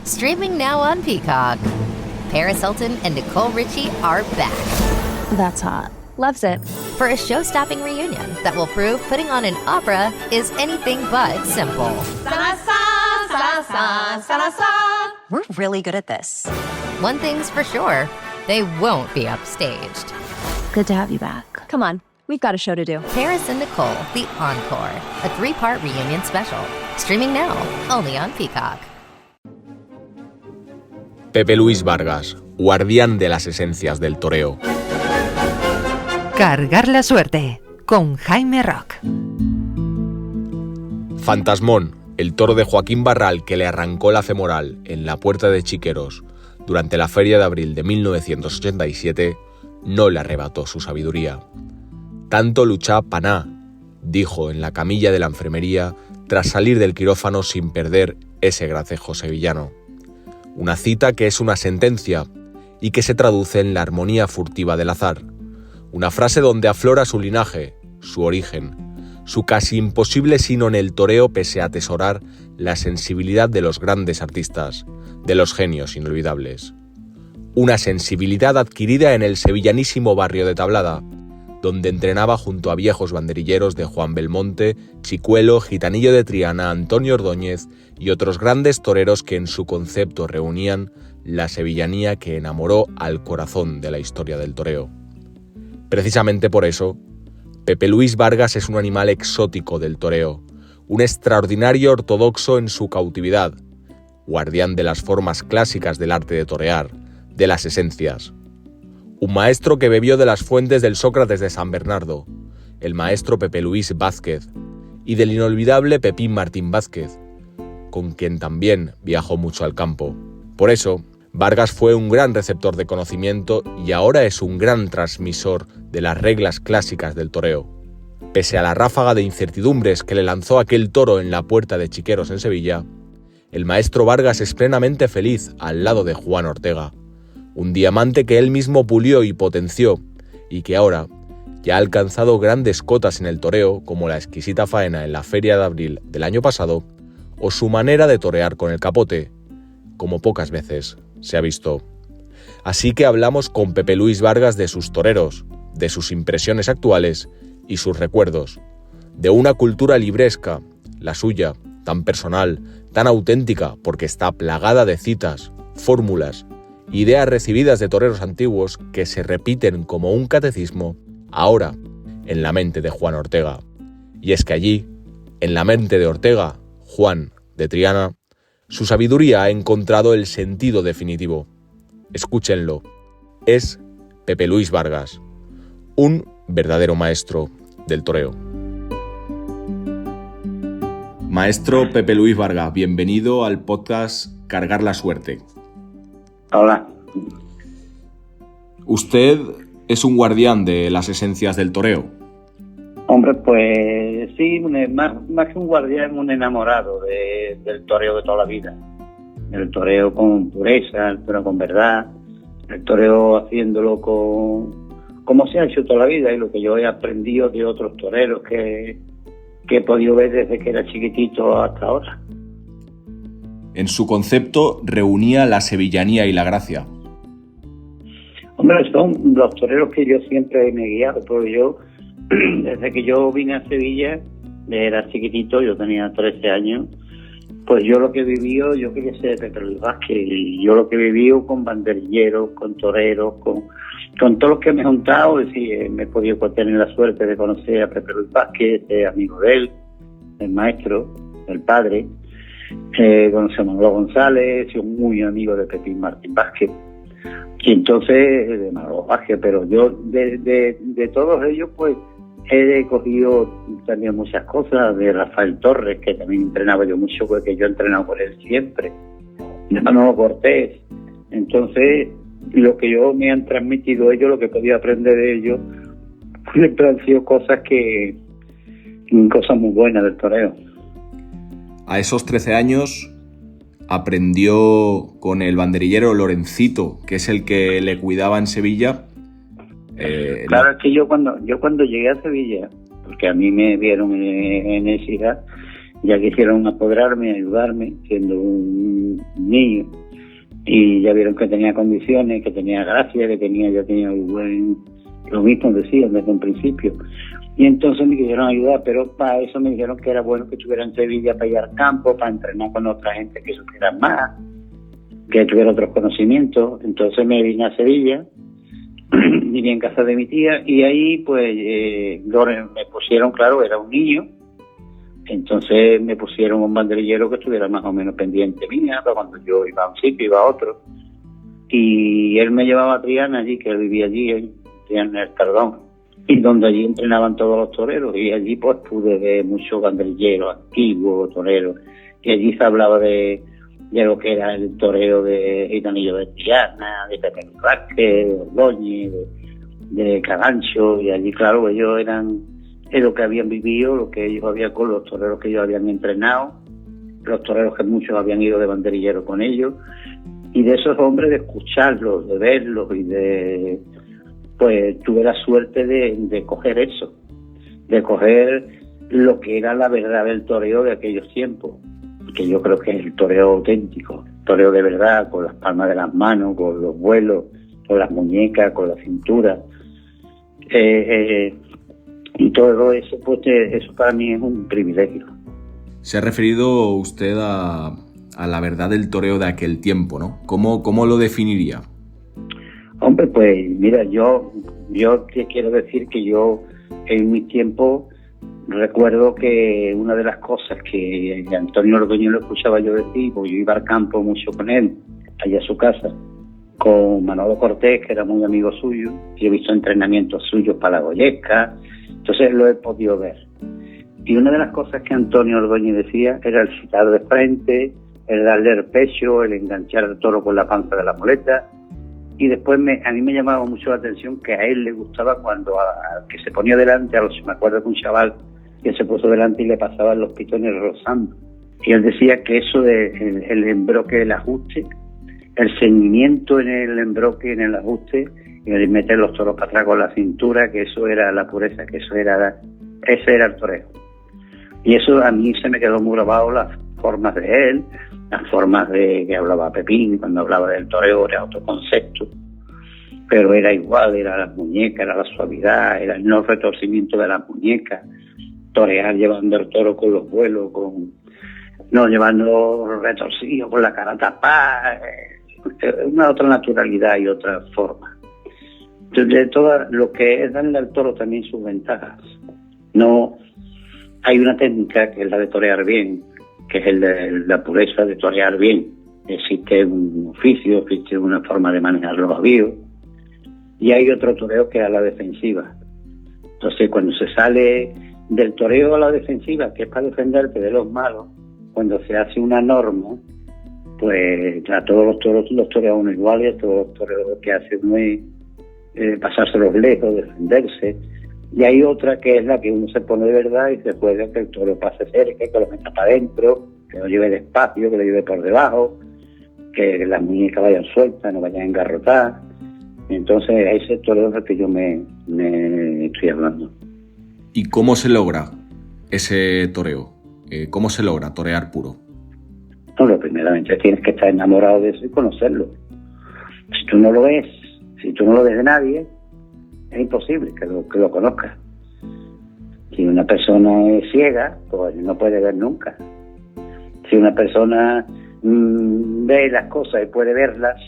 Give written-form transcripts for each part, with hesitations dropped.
Streaming now on Peacock. Paris Hilton and Nicole Richie are back. That's hot. Loves it. For a show-stopping reunion that will prove putting on an opera is anything but simple. We're really good at this. One thing's for sure, they won't be upstaged. Good to have you back. Come on, we've got a show to do. Paris and Nicole, The Encore, a 3-part reunion special. Streaming now, only on Peacock. Pepe Luis Vargas, guardián de las esencias del toreo. Cargar la suerte, con Jaime Rock. Fantasmón, el toro de Joaquín Barral que le arrancó la femoral en la Puerta de Chiqueros durante la Feria de Abril de 1987, no le arrebató su sabiduría. Tanto luchá paná, dijo en la camilla de la enfermería tras salir del quirófano sin perder ese gracejo sevillano. Una cita que es una sentencia y que se traduce en la armonía furtiva del azar. Una frase donde aflora su linaje, su origen, su casi imposible sino en el toreo pese a atesorar la sensibilidad de los grandes artistas, de los genios inolvidables. Una sensibilidad adquirida en el sevillanísimo barrio de Tablada, donde entrenaba junto a viejos banderilleros de Juan Belmonte, Chicuelo, Gitanillo de Triana, Antonio Ordóñez y otros grandes toreros que en su concepto reunían la sevillanía que enamoró al corazón de la historia del toreo. Precisamente por eso, Pepe Luis Vargas es un animal exótico del toreo, un extraordinario ortodoxo en su cautividad, guardián de las formas clásicas del arte de torear, de las esencias. Un maestro que bebió de las fuentes del Sócrates de San Bernardo, el maestro Pepe Luis Vázquez, y del inolvidable Pepín Martín Vázquez, con quien también viajó mucho al campo. Por eso, Vargas fue un gran receptor de conocimiento y ahora es un gran transmisor de las reglas clásicas del toreo. Pese a la ráfaga de incertidumbres que le lanzó aquel toro en la Puerta de Chiqueros en Sevilla, el maestro Vargas es plenamente feliz al lado de Juan Ortega, un diamante que él mismo pulió y potenció y que ahora ya ha alcanzado grandes cotas en el toreo como la exquisita faena en la Feria de Abril del año pasado o su manera de torear con el capote, como pocas veces se ha visto. Así que hablamos con Pepe Luis Vargas de sus toreros, de sus impresiones actuales y sus recuerdos, de una cultura libresca, la suya, tan personal, tan auténtica porque está plagada de citas, fórmulas, ideas recibidas de toreros antiguos que se repiten como un catecismo ahora en la mente de Juan Ortega. Y es que allí, en la mente de Ortega, Juan de Triana, su sabiduría ha encontrado el sentido definitivo. Escúchenlo, es Pepe Luis Vargas, un verdadero maestro del toreo. Maestro Pepe Luis Vargas, bienvenido al podcast Cargar la Suerte. Hola. Usted es un guardián de las esencias del toreo. Hombre, pues sí, más que un guardián, un enamorado del toreo de toda la vida. El toreo con pureza, el toreo con verdad, el toreo haciéndolo como se ha hecho toda la vida y lo que yo he aprendido de otros toreros que he podido ver desde que era chiquitito hasta ahora. En su concepto reunía la sevillanía y la gracia. Hombre, son los toreros que yo siempre me he guiado, porque yo, desde que yo vine a Sevilla, era chiquitito, yo tenía 13 años, pues yo lo que he vivido, yo quería ser Pepe Luis Vázquez, y yo lo que he vivido con banderilleros, con toreros, con todos los que me he juntado, es decir, me he podido tener la suerte de conocer a Pepe Luis Vázquez, amigo de él, el maestro, el padre. Conocí a Manolo González, soy muy amigo de Pepín Martín Vázquez, y entonces de Manolo Vázquez, pero yo de todos ellos pues he cogido también muchas cosas, de Rafael Torres, que también entrenaba yo mucho, porque yo he entrenado por él siempre, de Manolo Cortés. Entonces lo que yo me han transmitido ellos, lo que he podido aprender de ellos, siempre han sido cosas muy buenas del toreo. A esos 13 años aprendió con el banderillero Lorencito, que es el que le cuidaba en Sevilla. Claro, es que yo cuando llegué a Sevilla, porque a mí me vieron en esa edad, ya quisieron apoderarme, ayudarme, siendo un niño. y ya vieron que tenía condiciones, que tenía gracia, ya tenía lo mismo decían desde un principio. Y entonces me quisieron ayudar, pero para eso me dijeron que era bueno que estuviera en Sevilla para ir al campo, para entrenar con otra gente que supiera más, que tuviera otros conocimientos. Entonces me vine a Sevilla, vine en casa de mi tía, y ahí pues me pusieron, claro, era un niño, entonces me pusieron un banderillero que estuviera más o menos pendiente mía, para cuando yo iba a un sitio, iba a otro. Y él me llevaba a Triana allí, que él vivía allí, en Triana del Tardón, y donde allí entrenaban todos los toreros, y allí pues pude ver muchos banderilleros antiguos, toreros, y allí se hablaba de lo que era el toreo de Gitanillo de Triana, de Pepe Vázquez, de Ordóñez, de Carancho, y allí claro ellos eran lo que habían vivido, lo que ellos habían con los toreros que ellos habían entrenado, los toreros que muchos habían ido de banderillero con ellos, y de esos hombres de escucharlos, de verlos y de... pues tuve la suerte de coger eso, de coger lo que era la verdad del toreo de aquellos tiempos, que yo creo que es el toreo auténtico, toreo de verdad, con las palmas de las manos, con los vuelos, con las muñecas, con la cintura, y todo eso, pues eso para mí es un privilegio. Se ha referido usted a la verdad del toreo de aquel tiempo, ¿no? ¿Cómo lo definiría? Hombre, pues mira, yo te quiero decir que yo en mi tiempo recuerdo que una de las cosas que Antonio Ordóñez lo escuchaba yo decir, porque yo iba al campo mucho con él, allá a su casa, con Manolo Cortés, que era muy amigo suyo, y he visto entrenamientos suyos para la Goyesca, entonces lo he podido ver. Y una de las cosas que Antonio Ordóñez decía era el citar de frente, el darle el pecho, el enganchar al toro con la panza de la muleta. Y después a mí me llamaba mucho la atención que a él le gustaba cuando que se ponía delante, me acuerdo de un chaval que se puso delante y le pasaban los pitones rozando. Y él decía que eso de el embroque, el ajuste, el ceñimiento en el embroque, en el ajuste, y el meter los toros para atrás con la cintura, que eso era la pureza, que ese era el toreo. Y eso a mí se me quedó muy grabado, las formas de él, las formas de que hablaba Pepín, cuando hablaba del toreo era otro concepto, pero era igual, era la muñeca, era la suavidad, era el no retorcimiento de la muñeca, torear llevando el toro con los vuelos, no llevando retorcido, con la cara tapada, una otra naturalidad y otra forma. Entonces, de todo lo que es darle al toro también sus ventajas. No hay una técnica que es la de torear bien, que es la pureza de torear bien. Existe un oficio, existe una forma de manejar los avíos, y hay otro toreo que es a la defensiva. Entonces, cuando se sale del toreo a la defensiva, que es para defenderte de los malos, cuando se hace una norma, pues a todos los toros los torea uno igual, y a todos los toreros lo que hace uno es pasárselos lejos, defenderse. Y hay otra que es la que uno se pone de verdad y se juega que el toro pase cerca, que lo meta para adentro, que lo lleve despacio, que lo lleve por debajo, que las muñecas vayan sueltas, no vayan engarrotadas. Entonces a ese toreo es el que yo me estoy hablando. ¿Y cómo se logra ese toreo? ¿Cómo se logra torear puro? No, primeramente tienes que estar enamorado de eso y conocerlo. Si tú no lo ves, si tú no lo ves de nadie, es imposible que lo conozcas. Si una persona es ciega, pues no puede ver nunca. Si una persona ve las cosas y puede verlas,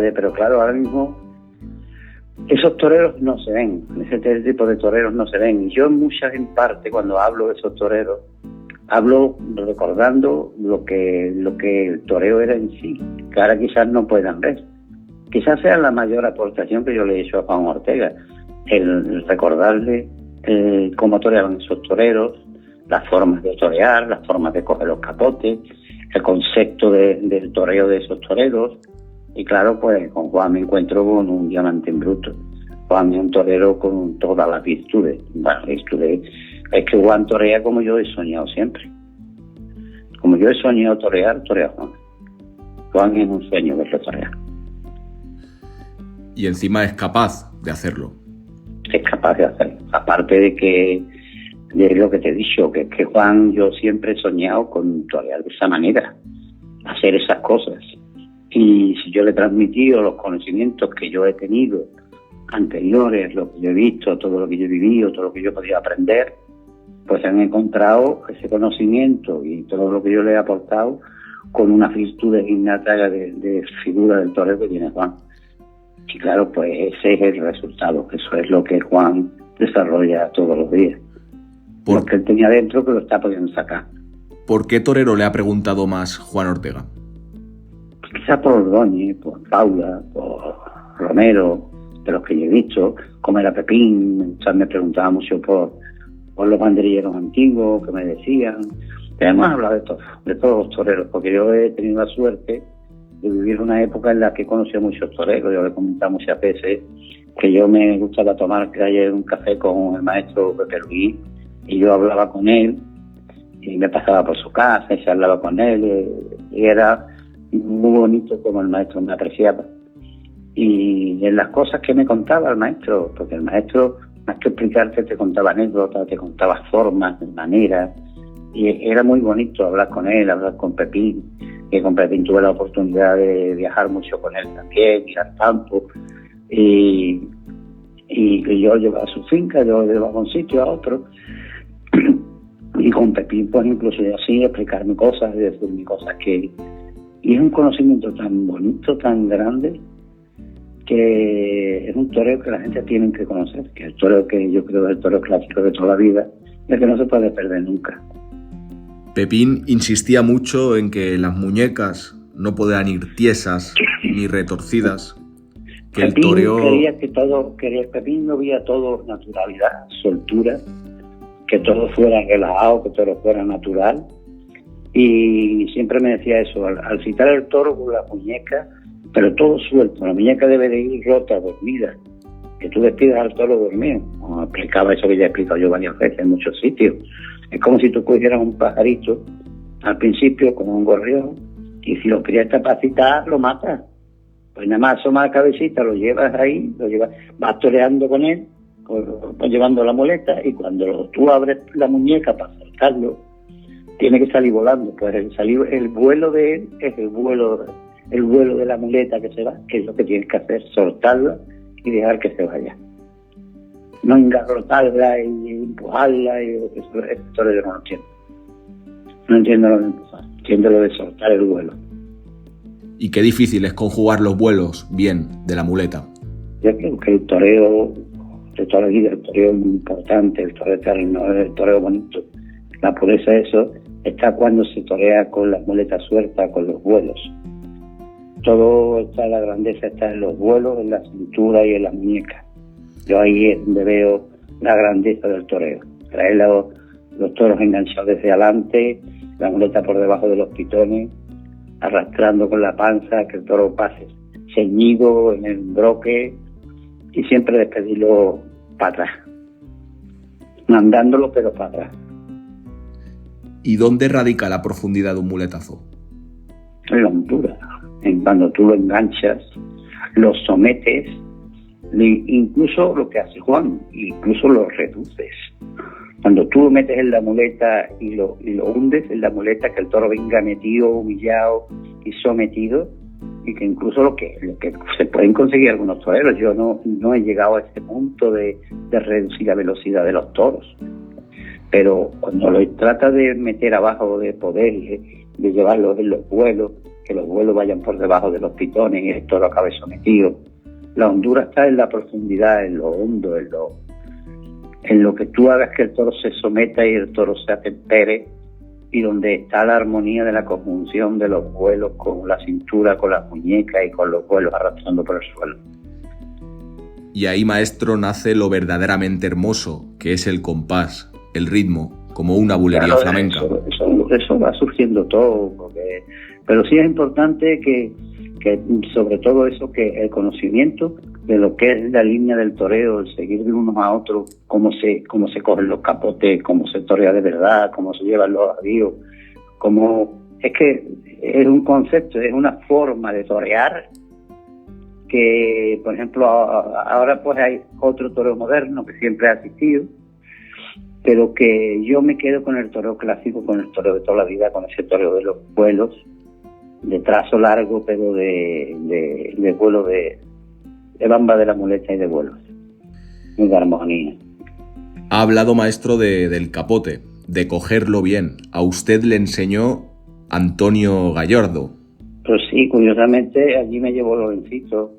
pero claro, ahora mismo esos toreros no se ven, ese tipo de toreros no se ven. Y yo en parte cuando hablo de esos toreros, hablo recordando lo que el toreo era en sí, que ahora quizás no puedan ver. Quizás sea la mayor aportación que yo le he hecho a Juan Ortega, el recordarle cómo toreaban esos toreros, las formas de torear, las formas de coger los capotes, el concepto del toreo de esos toreros. Y claro, pues con Juan me encuentro con un diamante en bruto. Juan es un torero con todas las virtudes. Bueno, virtudes es que Juan torea como yo he soñado siempre. Como yo he soñado torear, torea Juan. Juan es un sueño verlo torear. Y encima es capaz de hacerlo. Es capaz de hacerlo. Aparte de lo que te he dicho, que es que Juan, yo siempre he soñado con torear de esa manera, hacer esas cosas. Y si yo le he transmitido los conocimientos que yo he tenido anteriores, lo que yo he visto, todo lo que yo he vivido, todo lo que yo he podido aprender, pues han encontrado ese conocimiento y todo lo que yo le he aportado con unas virtudes innatas de figura del torero que tiene Juan. Y claro, pues ese es el resultado, eso es lo que Juan desarrolla todos los días. Lo que él tenía dentro que lo está pudiendo sacar. ¿Por qué torero le ha preguntado más Juan Ortega? Quizás por Ordóñez, por Paula, por Romero, de los que yo he visto, como era Pepín. O sea, me preguntaba mucho por los banderilleros antiguos que me decían. Hemos hablado de todos los toreros, porque yo he tenido la suerte de vivir una época en la que conocí a muchos toreros. Yo le he comentado muchas veces que yo me gustaba tomar ayer un café con el maestro Pepe Luis, y yo hablaba con él y me pasaba por su casa y se hablaba con él, y era muy bonito como el maestro me apreciaba. Y en las cosas que me contaba el maestro, porque el maestro, más que explicarte, te contaba anécdotas, te contaba formas, maneras, y era muy bonito hablar con él, hablar con Pepín, que con Pepín tuve la oportunidad de viajar mucho con él también, ir al campo, y yo llevaba a su finca, yo llevaba a un sitio a otro, y con Pepín, pues incluso yo así, explicarme cosas, decirme cosas que... Y es un conocimiento tan bonito, tan grande, que es un toreo que la gente tiene que conocer, que es el toreo que yo creo es el toreo clásico de toda la vida, y el que no se puede perder nunca. Pepín insistía mucho en que las muñecas no podían ir tiesas ni retorcidas, que Pepín el toreo... Pepín no veía todo naturalidad, soltura, que todo fuera relajado, que todo fuera natural, y siempre me decía eso, al citar el toro con la muñeca, pero todo suelto, la muñeca debe de ir rota, dormida, que tú despidas al toro dormido. Como explicaba eso que ya he explicado yo varias veces en muchos sitios. Es como si tú cogieras un pajarito al principio como un gorrión, y si lo querías capacitar, lo matas. Pues nada más asoma la cabecita, lo llevas ahí, vas toreando con él, vas llevando la muleta, y cuando tú abres la muñeca para soltarlo, tiene que salir volando. Pues el vuelo de él es el vuelo de la muleta que se va, que es lo que tienes que hacer, soltarla y dejar que se vaya. No engarrotarla y empujarla, y eso yo no lo entiendo. No entiendo lo de empujar, entiendo lo de soltar el vuelo. Y qué difícil es conjugar los vuelos bien de la muleta. Yo creo que el toreo de toda la vida, el toreo muy importante, el toreo eterno, el toreo bonito, la pureza de eso está cuando se torea con las muletas sueltas, con los vuelos. Todo está, la grandeza está en los vuelos, en la cintura y en la muñeca. Yo ahí es donde veo la grandeza del toreo. Traer los toros enganchados desde adelante, la muleta por debajo de los pitones, arrastrando con la panza, que el toro pase ceñido en el broque, y siempre despedirlo para atrás, mandándolo pero para atrás. ¿Y dónde radica la profundidad de un muletazo? En la hondura. Cuando tú lo enganchas, lo sometes, incluso lo que hace Juan, incluso lo reduces. Cuando tú lo metes en la muleta y lo hundes en la muleta, que el toro venga metido, humillado y sometido, y que incluso lo que se pueden conseguir algunos toreros. Yo no he llegado a ese punto de reducir la velocidad de los toros, pero cuando lo trata de meter abajo, de poder, de llevarlos en los vuelos, que los vuelos vayan por debajo de los pitones y el toro acabe sometido. La hondura está en la profundidad, en lo hondo, en lo que tú hagas que el toro se someta y el toro se atempere, y donde está la armonía de la conjunción de los vuelos con la cintura, con las muñecas y con los vuelos arrastrando por el suelo. Y ahí, maestro, nace lo verdaderamente hermoso, que es el compás, el ritmo, como una bulería flamenca. Eso va surgiendo todo, pero sí es importante que sobre todo eso, que el conocimiento de lo que es la línea del toreo, el seguir de unos a otros, cómo se cogen los capotes, cómo se torea de verdad, cómo se llevan los avíos, es que es un concepto, es una forma de torear que, por ejemplo, ahora pues hay otro toreo moderno que siempre ha existido, pero que yo me quedo con el toreo clásico, con el toreo de toda la vida, con ese toreo de los vuelos, trazo largo, pero de vuelo de bamba de la muleta y de vuelo. Muy armonía. Ha hablado, maestro, del capote, de cogerlo bien. A usted le enseñó Antonio Gallardo. Pues sí, curiosamente, allí me llevó Lorencito.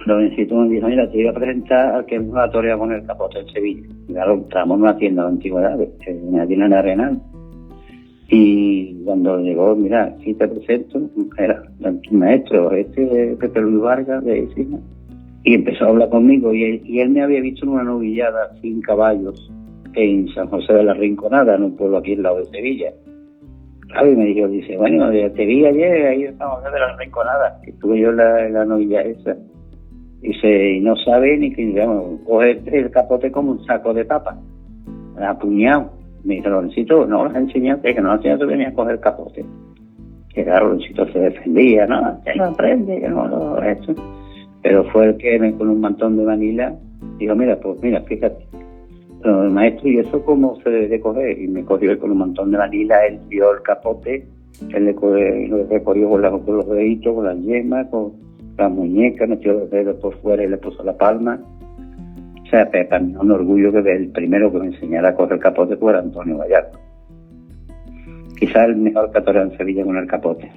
Lorencito me dijo, mira, te iba a presentar al que me va a torear con el capote en Sevilla. Y claro, entramos en una tienda de antigüedades, en la tienda de Arenal. Y cuando llegó, mira, aquí te presento, era el maestro, Pepe Luis Vargas de Cine. Y empezó a hablar conmigo, y él me había visto en una novillada sin caballos en San José de la Rinconada, en un pueblo aquí al lado de Sevilla. Claro, y me dijo, dice, bueno, te vi ayer ahí en San José de la Rinconada, que estuve yo en la novilla esa. Dice, y no sabe ni que, digamos, coge el capote como un saco de papa, apuñado. Me dice, Lorencito, no lo has enseñado, que no lo has enseñado, venía a coger el capote. Que claro, Lorencito se defendía, no, que no aprende, que no lo esto. Pero fue el que con un mantón de Manila dijo, mira, fíjate, el maestro, ¿y eso cómo se debe de coger? Y me cogió con un mantón de Manila, él vio el capote, él lo recorrió con los deditos, con las yemas, con la muñeca, metió los dedos por fuera y le puso la palma. O sea, para mí es un orgullo que el primero que me enseñara a coger el capote fuera Antonio Gallardo. Quizás el mejor que toreó en Sevilla con el capote.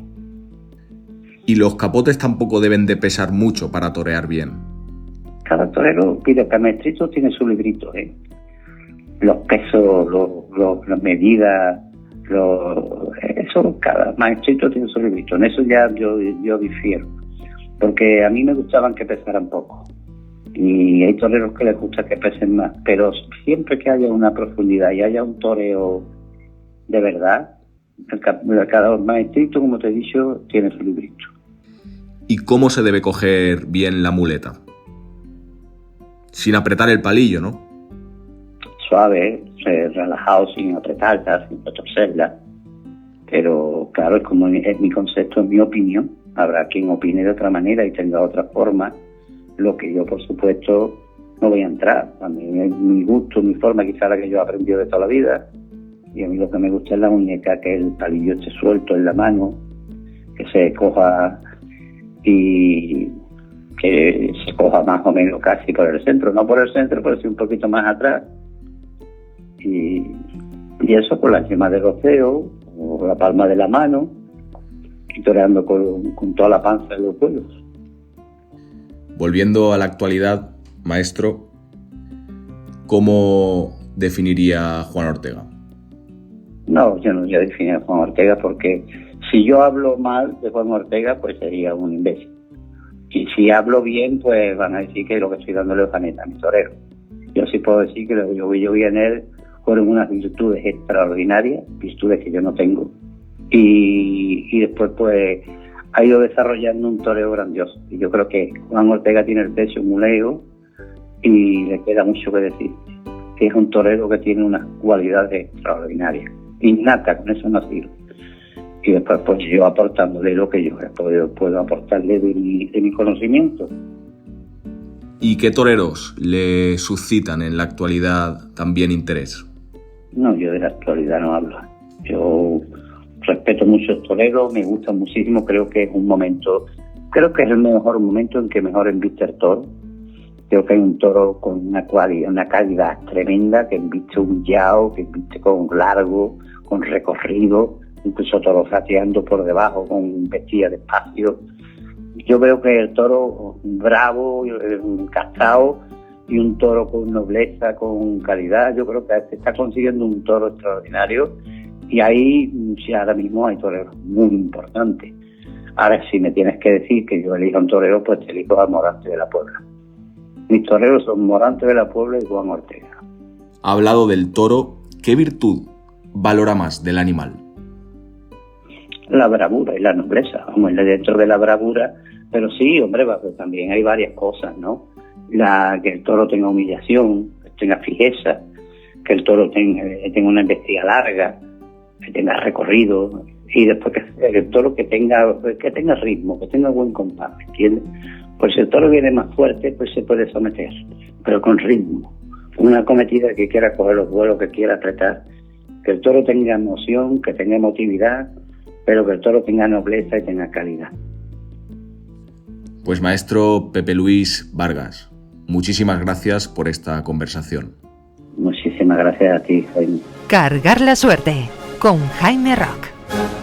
Y los capotes tampoco deben de pesar mucho para torear bien. Cada torero, cada maestrito tiene su librito, ¿eh? Los pesos, las medidas, eso, cada maestrito tiene su librito. En eso ya yo difiero. Porque a mí me gustaban que pesaran poco. Y hay toreros que les gusta que pesen más. Pero siempre que haya una profundidad y haya un toreo de verdad, cada maestrito, como te he dicho, tiene su librito. ¿Y cómo se debe coger bien la muleta? Sin apretar el palillo, ¿no? Suave, relajado, sin apretarla, sin retorcerla. Pero claro, es mi concepto, es mi opinión. Habrá quien opine de otra manera y tenga otra forma. Lo que yo, por supuesto, no voy a entrar. A mí es mi gusto, mi forma, quizá la que yo he aprendido de toda la vida. Y a mí lo que me gusta es la muñeca, que el palillo esté suelto en la mano, que se coja y que se coja más o menos casi por el centro. No por el centro, pero sí un poquito más atrás. Y eso con la yema de los dedos, o la palma de la mano, y toreando con toda la panza de los vuelos. Volviendo a la actualidad, maestro, ¿cómo definiría a Juan Ortega? No, yo no voy a definir a Juan Ortega porque si yo hablo mal de Juan Ortega, pues sería un imbécil. Y si hablo bien, pues van a decir que lo que estoy dándole es a mi torero. Yo sí puedo decir que lo que yo vi en él fueron unas virtudes extraordinarias, virtudes que yo no tengo. Y después, pues, ha ido desarrollando un toreo grandioso. Y yo creo que Juan Ortega tiene el pecho muy lejos y le queda mucho que decir. Que es un torero que tiene unas cualidades extraordinarias. Innata, con eso no sirve. Y después, pues, yo aportándole lo que yo puedo aportarle de mi conocimiento. ¿Y qué toreros le suscitan en la actualidad también interés? No, yo de la actualidad no hablo. Yo respeto mucho el torero, me gusta muchísimo, creo que es el mejor momento en que mejor embiste el toro. Creo que hay un toro con una calidad tremenda, que embiste humillado, que embiste con largo, con recorrido, incluso toro rateando por debajo, con vestida de espacio. Yo veo que el toro bravo, castrado, y un toro con nobleza, con calidad, yo creo que se está consiguiendo un toro extraordinario. Y ahí, sí, ahora mismo hay toreros muy importantes. Ahora, si me tienes que decir que yo elijo un torero, pues te elijo a Morante de la Puebla. Mis toreros son Morante de la Puebla y Juan Ortega. Ha hablado del toro. ¿Qué virtud valora más del animal? La bravura y la nobleza. Vamos, dentro de la bravura, pero sí, hombre, pues también hay varias cosas, ¿no? Que el toro tenga humillación, que tenga fijeza, que el toro tenga una embestida larga, que tenga recorrido, y después que el toro que tenga ritmo, que tenga buen compás, ¿entiendes? Pues si el toro viene más fuerte, pues se puede someter, pero con ritmo. Una cometida que quiera coger los vuelos, que quiera apretar, que el toro tenga emoción, que tenga emotividad, pero que el toro tenga nobleza y tenga calidad. Pues maestro Pepe Luis Vargas, muchísimas gracias por esta conversación. Muchísimas gracias a ti, Jaime. Cargar la suerte con Jaime Rock.